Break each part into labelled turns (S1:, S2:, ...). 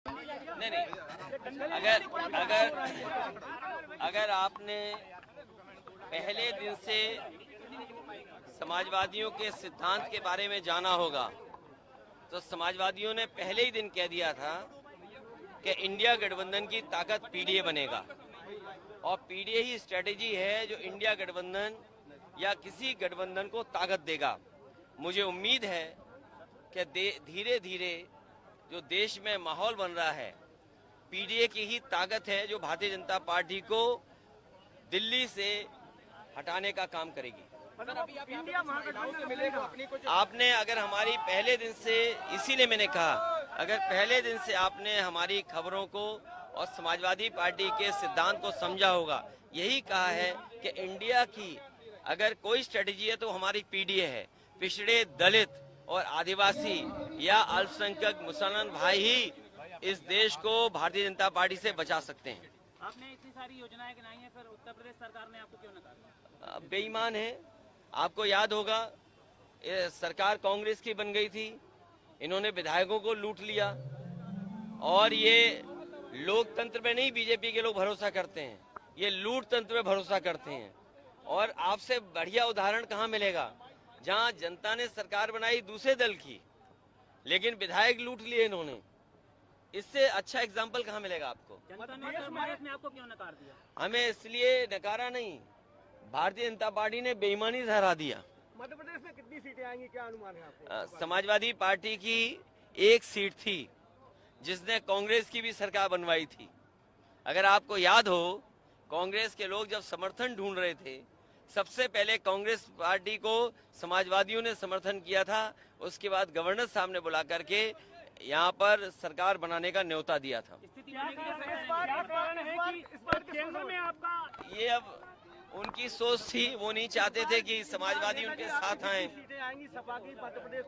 S1: नहीं, अगर आपने पहले दिन से समाजवादियों के सिद्धांत के बारे में जाना होगा तो समाजवादियों ने पहले ही दिन कह दिया था कि इंडिया गठबंधन की ताकत पीडीए बनेगा और पीडीए ही स्ट्रेटेजी है जो इंडिया गठबंधन या किसी गठबंधन को ताकत देगा। मुझे उम्मीद है कि धीरे धीरे जो देश में माहौल बन रहा है पीडीए की ही ताकत है जो भारतीय जनता पार्टी को दिल्ली से हटाने का काम करेगी। आपने अगर हमारी पहले दिन से, इसीलिए मैंने कहा, अगर पहले दिन से आपने हमारी खबरों को और समाजवादी पार्टी के सिद्धांत को समझा होगा, यही कहा है कि इंडिया की अगर कोई स्ट्रेटेजी है तो हमारी पीडीए है। पिछड़े, दलित और आदिवासी या अल्पसंख्यक मुसलमान भाई ही इस देश को भारतीय जनता पार्टी से बचा सकते हैं।
S2: आपने इतनी सारी योजनाएं गिनाई हैं, फिर उत्तर प्रदेश सरकार ने आपको क्यों नकारा?
S1: बेईमान है। आपको याद होगा ये सरकार कांग्रेस की बन गई थी, इन्होंने विधायकों को लूट लिया और ये लोकतंत्र में नहीं बीजेपी के लोग भरोसा करते हैं, ये लूट तंत्र में भरोसा करते हैं। और आपसे बढ़िया उदाहरण कहाँ मिलेगा जहां जनता ने सरकार बनाई दूसरे दल की लेकिन विधायक लूट लिए इन्होंने। इससे अच्छा एग्जाम्पल कहाँ मिलेगा आपको?
S2: जनता ने आपको क्यों नकार दिया?
S1: हमें इसलिए नकारा नहीं, भारतीय जनता पार्टी ने बेईमानी से हरा दिया।
S3: मध्य प्रदेश में कितनी सीटें आएंगी, क्या अनुमान है आपको?
S1: समाजवादी पार्टी की एक सीट थी जिसने कांग्रेस की भी सरकार बनवाई थी। अगर आपको याद हो, कांग्रेस के लोग जब समर्थन ढूंढ रहे थे सबसे पहले कांग्रेस पार्टी को समाजवादियों ने समर्थन किया था, उसके बाद गवर्नर साहब ने बुला करके यहाँ पर सरकार बनाने का न्योता दिया था। ये अब उनकी सोच थी, वो नहीं चाहते थे कि समाजवादी उनके साथ आए।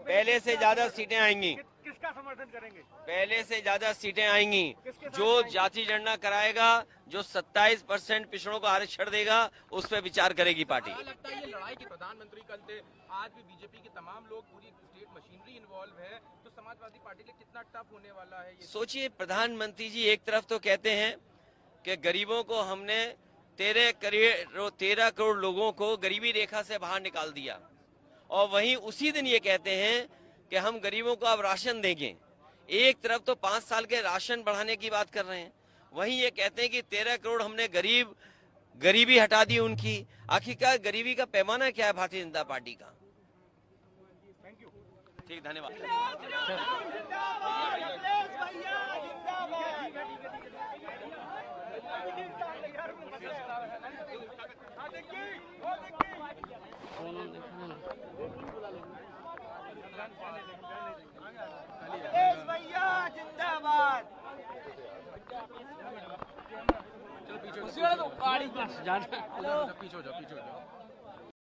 S1: पहले से ज्यादा सीटें आएंगी।
S3: किसका समर्थन करेंगे?
S1: पहले से ज्यादा सीटें आएंगी। जो जाति जनगणना कराएगा, जो 27% पिछड़ों को आरक्षण देगा, उस पर विचार करेगी पार्टी।
S4: लगता है ये लड़ाई के प्रधानमंत्री कल थे, आज भी बीजेपी के तमाम लोग, पूरी स्टेट मशीनरी इन्वॉल्व है, तो समाजवादी पार्टी के लिए कितना टफ होने वाला है ये?
S1: सोचिए, प्रधानमंत्री जी एक तरफ तो कहते हैं कि गरीबों को हमने 13 करोड़ लोगों को गरीबी रेखा से बाहर निकाल दिया, और वहीं उसी दिन ये कहते हैं कि हम गरीबों को अब राशन देंगे। एक तरफ तो 5 साल के राशन बढ़ाने की बात कर रहे हैं, वहीं ये कहते हैं कि 13 करोड़ हमने गरीबी हटा दी उनकी। आखिरकार गरीबी का पैमाना क्या है भारतीय जनता पार्टी का? ठीक, धन्यवाद।
S3: भैया जिंदाबाद।
S4: चलो पीछे हो जाओ, पीछे हो जाओ।